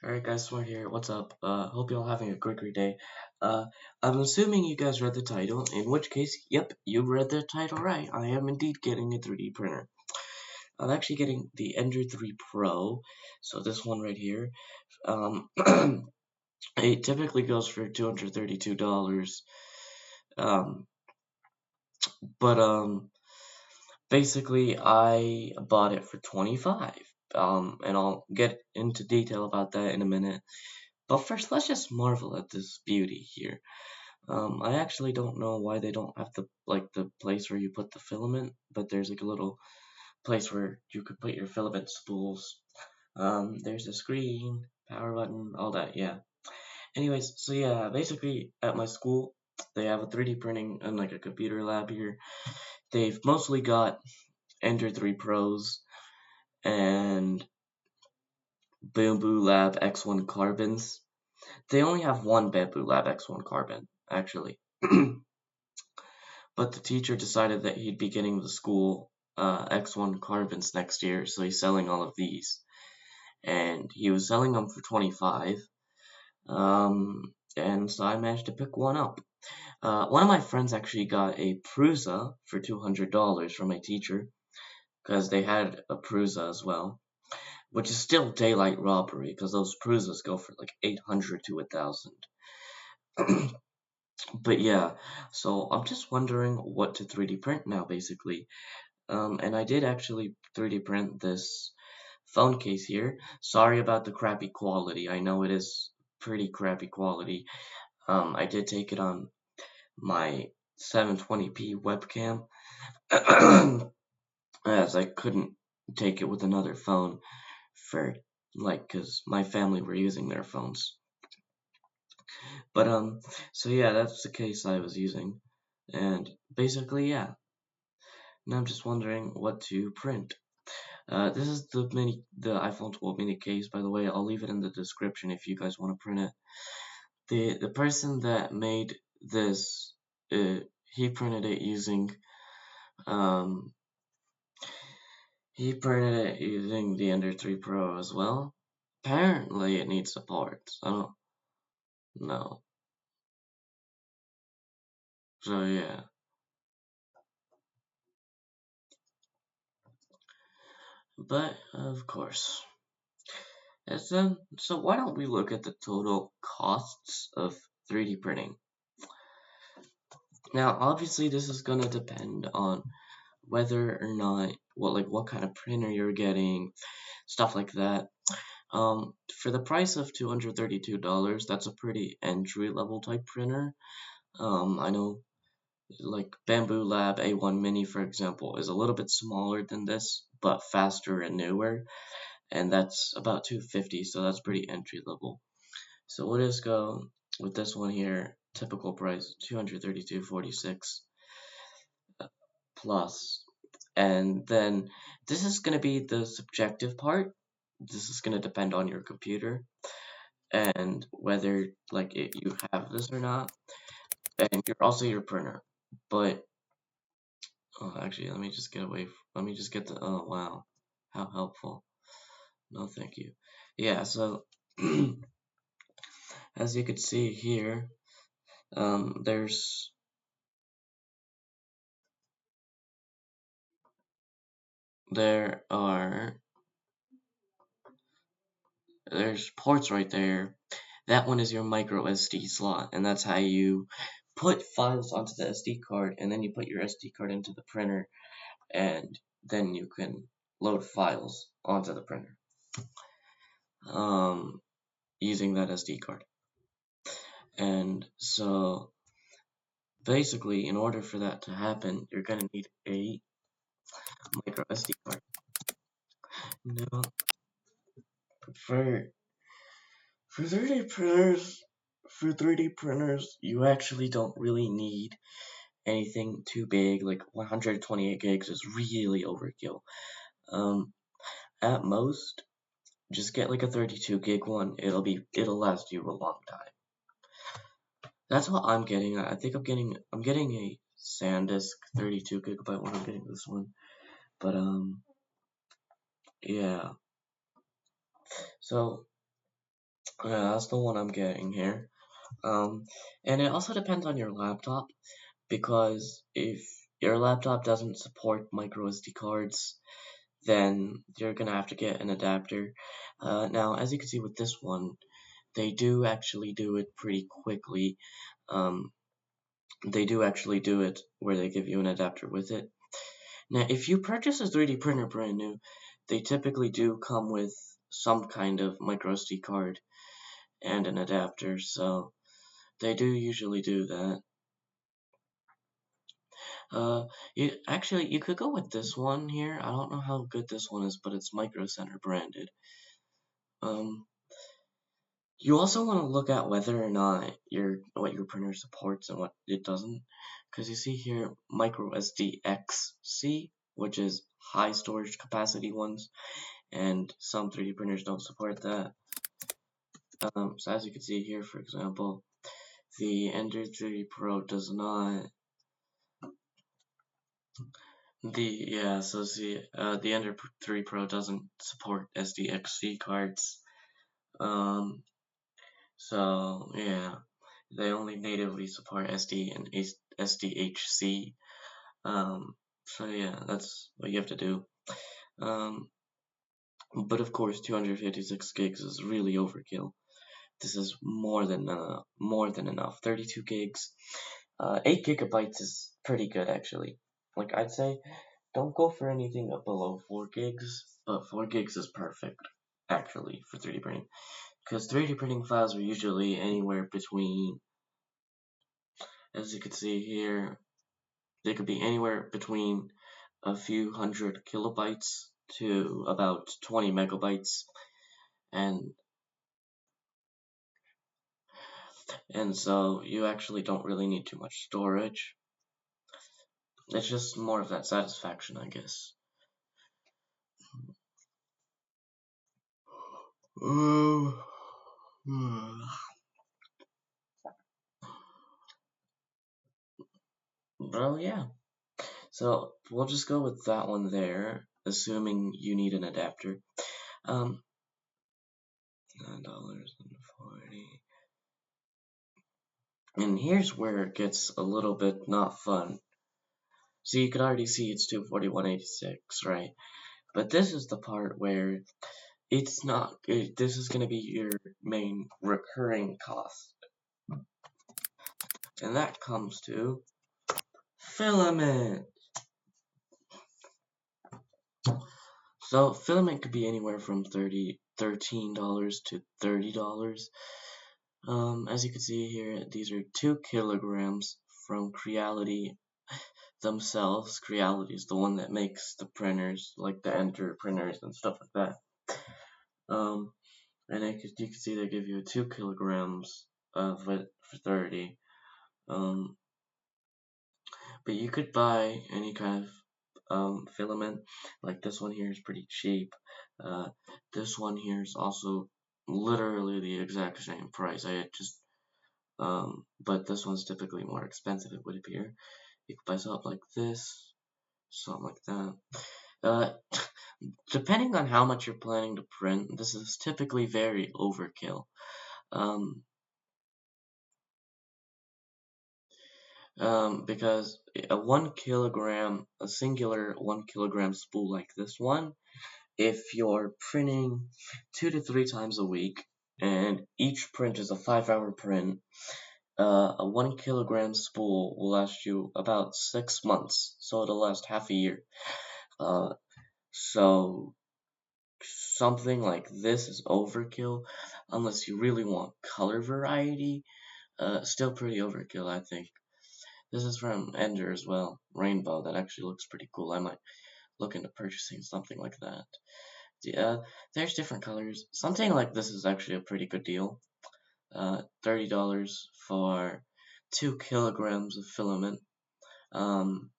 Alright guys, Smart here. What's up? Hope you're all having a great day. Uh, I'm assuming you guys read the title, in which case, yep, you read the title right. I am indeed getting a 3D printer. I'm actually getting the Ender 3 Pro, so this one right here. Um, it typically goes for $232. Um, but basically I bought it for 25. And I'll get into detail about that in a minute. But first, let's just marvel at this beauty here. I actually don't know why they don't have the place where you put the filament, but there's like a little place where you could put your filament spools. There's a screen, power button, all that, yeah. Anyways, so yeah, basically at my school, they have a 3D printing and like a computer lab here. They've mostly got Ender 3 Pros and Bamboo Lab X1 Carbons. They only have one Bamboo Lab X1 Carbon, actually. But the teacher decided that he'd be getting the school X1 carbons next year, so he's selling all of these. And he was selling them for 25. And so I managed to pick one up. One of my friends actually got a Prusa for $200 from my teacher, because they had a Prusa as well, which is still daylight robbery, because those Prusas go for like 800 to 1,000. But yeah, so I'm just wondering what to 3D print now, basically. And I did actually 3D print this phone case here. Sorry about the crappy quality. I know it is pretty crappy quality. I did take it on my 720p webcam, as I couldn't take it with another phone for because my family were using their phones. But so yeah, that's the case I was using, and basically yeah. Now I'm just wondering what to print. This is the iPhone 12 mini case, by the way. I'll leave it in the description if you guys want to print it. The person that made this, he printed it using um the Ender 3 Pro as well. Apparently it needs support. I don't know. So yeah. But of course. So why don't we look at the total costs of 3D printing? Now, obviously, this is gonna depend on whether or not what kind of printer you're getting, stuff like that. For the price of $232, that's a pretty entry level type printer. I know like Bamboo Lab A1 Mini, for example, is a little bit smaller than this, but faster and newer, and that's about 250, so that's pretty entry level. So we'll just go with this one here, typical price 232.46 plus. And then this is going to be the subjective part. This is going to depend on your computer and whether you have this or not, and you're also your printer. But actually, let me just get away. Let me just get the. Oh wow, how helpful. No, thank you. Yeah. So as you could see here, there's there are there's ports right there. That one is your micro SD slot, and that's how you put files onto the SD card, and then you put your SD card into the printer, and then you can load files onto the printer using that SD card. And so basically, in order for that to happen, you're gonna need a micro SD card. Now, for for 3D printers, you actually don't really need anything too big. Like 128 gigs is really overkill. Um, at most, just get like a 32 gig one. It'll last you a long time. That's what I'm getting. I think I'm getting a SanDisk 32 gigabyte when I'm getting this one. But yeah. So Yeah, that's the one I'm getting here. Um, and it also depends on your laptop because if your laptop doesn't support micro SD cards, then you're gonna have to get an adapter. Now, as you can see with this one, they do actually do it pretty quickly. Um, they do actually do it where they give you an adapter with it. Now, if you purchase a 3D printer brand new, they typically do come with some kind of micro SD card and an adapter, so they do usually do that. You could go with this one here. I don't know how good this one is, but it's Micro Center branded. Um, you also want to look at whether or not what your printer supports and what it doesn't, because you see here Micro SD XC, which is high storage capacity ones, and some 3D printers don't support that. So as you can see here, for example, the Ender 3 Pro does not. The Ender 3 Pro doesn't support SDXC cards. Um, so yeah, they only natively support SD and SDHC. So yeah, that's what you have to do. Um, but of course, 256 gigs is really overkill. This is more than enough. 32 gigs, 8 gigabytes is pretty good actually. Like I'd say, don't go for anything below 4 gigs, but 4 gigs is perfect actually for 3D printing. Because 3D printing files are usually anywhere between, as you can see here, they could be anywhere between a few hundred kilobytes to about 20 megabytes, and so you actually don't really need too much storage. It's just more of that satisfaction, I guess. Oh, well, yeah. So we'll just go with that one there, assuming you need an adapter. Um, $9.40. And here's where it gets a little bit not fun. So you can already see it's 241.86, right? But this is the part where it's not. This is going to be your main recurring cost, and that comes to filament. So filament could be anywhere from $13 to $30. As you can see here, these are 2 kilograms from Creality themselves. Creality is the one that makes the printers, like the Ender printers and stuff like that. And you can see they give you 2 kilograms of it for 30. Um, but you could buy any kind of filament. Like this one here is pretty cheap. This one here is also literally the exact same price. But this one's typically more expensive, it would appear. You could buy something like this, something like that. Uh, depending on how much you're planning to print, this is typically very overkill. Um, because a singular 1 kilogram spool like this one, if you're printing 2 to 3 times a week, and each print is a 5-hour print, a 1 kilogram spool will last you about 6 months, so it'll last half a year. Uh, so something like this is overkill, unless you really want color variety. Still pretty overkill, I think. This is from Ender as well, Rainbow. That actually looks pretty cool. I might look into purchasing something like that. Yeah, there's different colors. Something like this is actually a pretty good deal. $30 for 2 kilograms of filament. Um,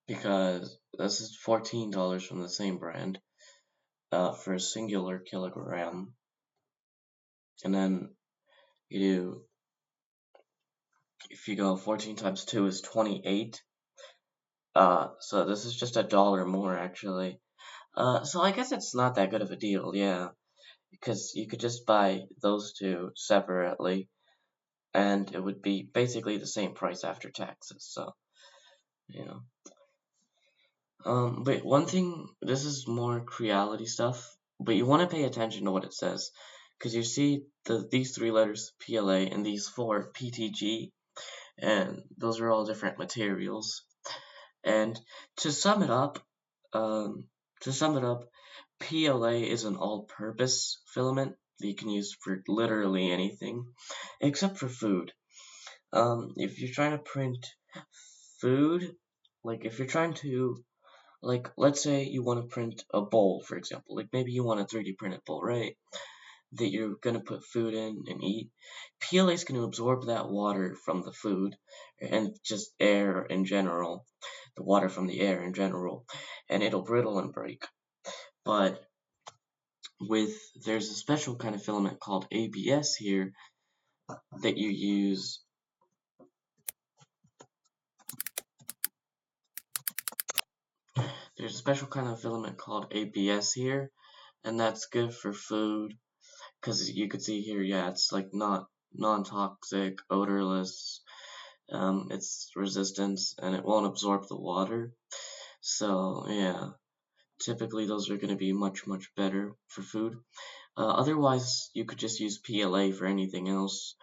because this is $14 from the same brand for a singular kilogram. And then you do, if you go 14 times 2 is 28. So this is just $1 more actually. So I guess it's not that good of a deal, yeah. because you could just buy those two separately, and it would be basically the same price after taxes. So you know. But one thing, this is more Creality stuff, but you want to pay attention to what it says, because you see these three letters PLA and these four PTG, and those are all different materials. And to sum it up, um, to sum it up, PLA is an all-purpose filament that you can use for literally anything, except for food. If you're trying to print food, like if you're trying to, like, let's say you want to print a bowl, for example, like maybe you want a 3D printed bowl, right? That you're gonna put food in and eat. PLA is gonna absorb that water from the food and just air in general, the water from the air in general, and it'll brittle and break. But there's a special kind of filament called ABS here that you use. There's a special kind of filament called ABS here, and that's good for food because you could see here, yeah, it's like not non-toxic, odorless. It's resistance and it won't absorb the water. So yeah, typically those are going to be much better for food. Otherwise, you could just use PLA for anything else.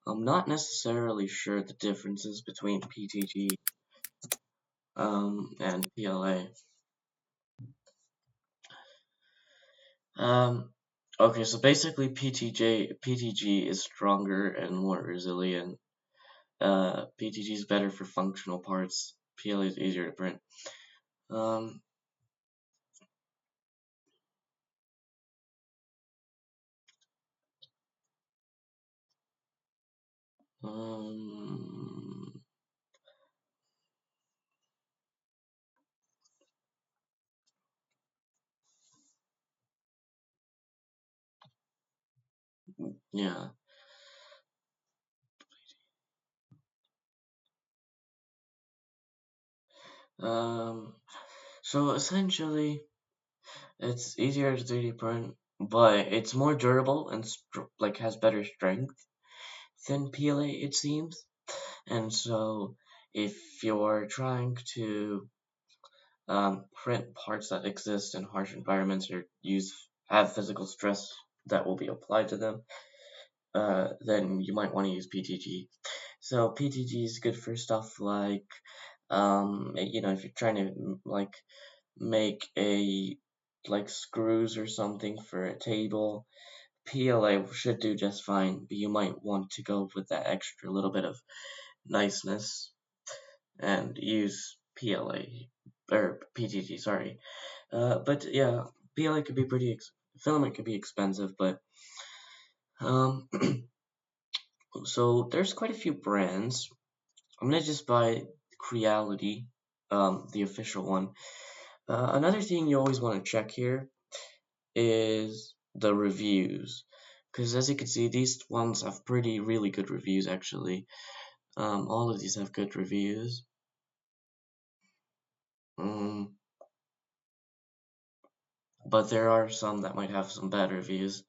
I'm not necessarily sure the differences between PTG and PLA. Okay, so basically PTG is stronger and more resilient. PTG is better for functional parts. PLA is easier to print. Um, um, yeah. Um, so essentially, it's easier to 3D print, but it's more durable and like has better strength than PLA, it seems. And so, if you're trying to print parts that exist in harsh environments or have physical stress that will be applied to them, then you might want to use PTG. So PTG is good for stuff like, if you're trying to like make like screws or something for a table, PLA should do just fine, but you might want to go with that extra little bit of niceness and use PLA or PTG, sorry. But yeah, PLA could be filament could be expensive, but um, so there's quite a few brands. I'm gonna just buy Creality, the official one. Another thing you always want to check here is the reviews, because as you can see, these ones have really good reviews actually. All of these have good reviews. Um, but there are some that might have some bad reviews.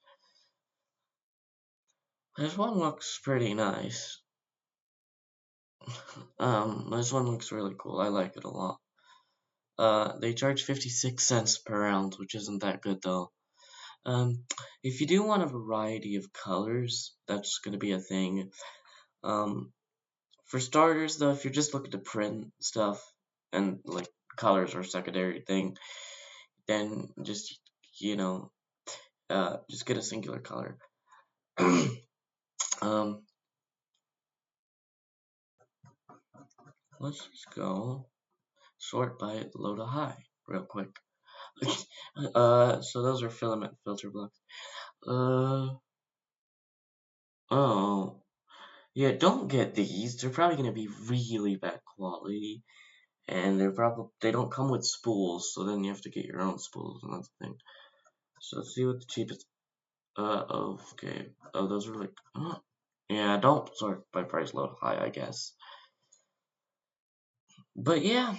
This one looks pretty nice. This one looks really cool. I like it a lot. They charge 56 cents per ounce, which isn't that good though. If you do want a variety of colors, that's gonna be a thing. Um, for starters though, if you're just looking to print stuff and like colors are a secondary thing, then you know, just get a singular color. um, let's just go sort by low to high real quick. So those are filament filter blocks. Oh, yeah, don't get these. They're probably gonna be really bad quality, and they don't come with spools, so then you have to get your own spools, and that's the thing. So let's see what the cheapest. Okay. Oh, those are like. Yeah, don't sort by price low to high, I guess. But yeah,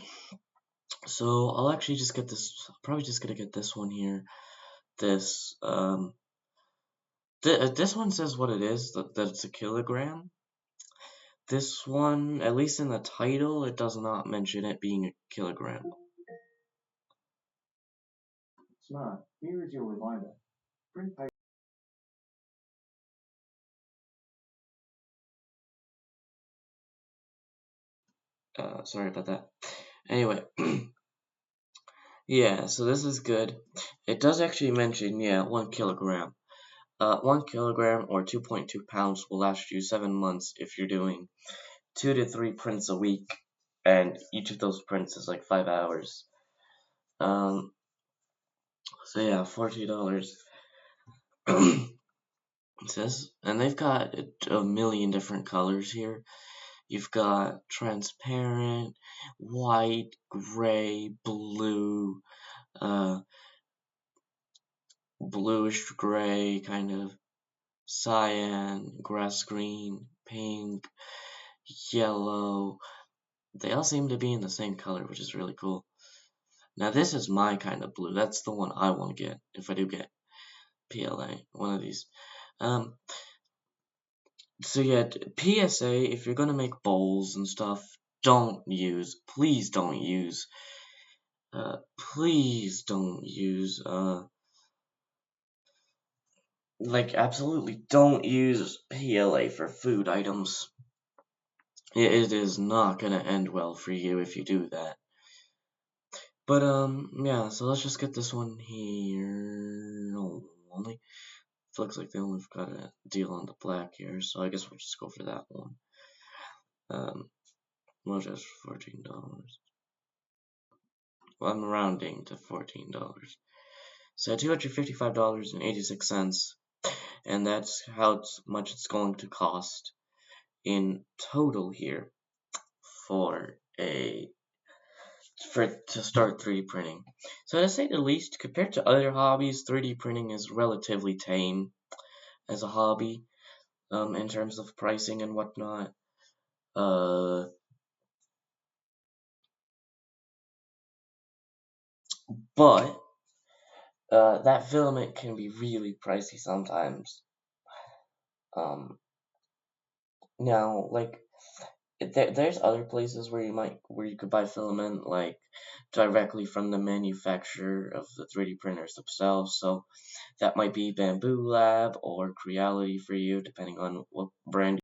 so I'll actually just get this. Probably just gonna get this one here. This This one says what it is, that it's a kilogram. This one, at least in the title, it does not mention it being a kilogram. Smart, here is your reminder. Print page. Sorry about that. Anyway, yeah, so this is good. It does actually mention, yeah, 1 kilogram. 1 kilogram or 2.2 pounds will last you 7 months if you're doing 2 to 3 prints a week, and each of those prints is like 5 hours. So yeah, $40. It says, and they've got a million different colors here. You've got transparent, white, gray, blue, bluish gray, kind of cyan, grass green, pink, yellow. They all seem to be in the same color, which is really cool. Now this is my kind of blue. That's the one I want to get if I do get PLA, one of these. So yeah, PSA, if you're gonna make bowls and stuff, please don't use, like absolutely don't use PLA for food items. It is not gonna end well for you if you do that. But yeah, so let's just get this one here. No, only looks like they only got a deal on the black here, so I guess we'll just go for that one. Well, just $14. Well, I'm rounding to $14. So $255.86, and that's how much it's going to cost in total here to start 3D printing. So to say the least, compared to other hobbies, 3D printing is relatively tame as a hobby, in terms of pricing and whatnot. But that filament can be really pricey sometimes. Now, like, there's other places where you could buy filament, like directly from the manufacturer of the 3D printers themselves. So that might be Bambu Lab or Creality for you, depending on what brand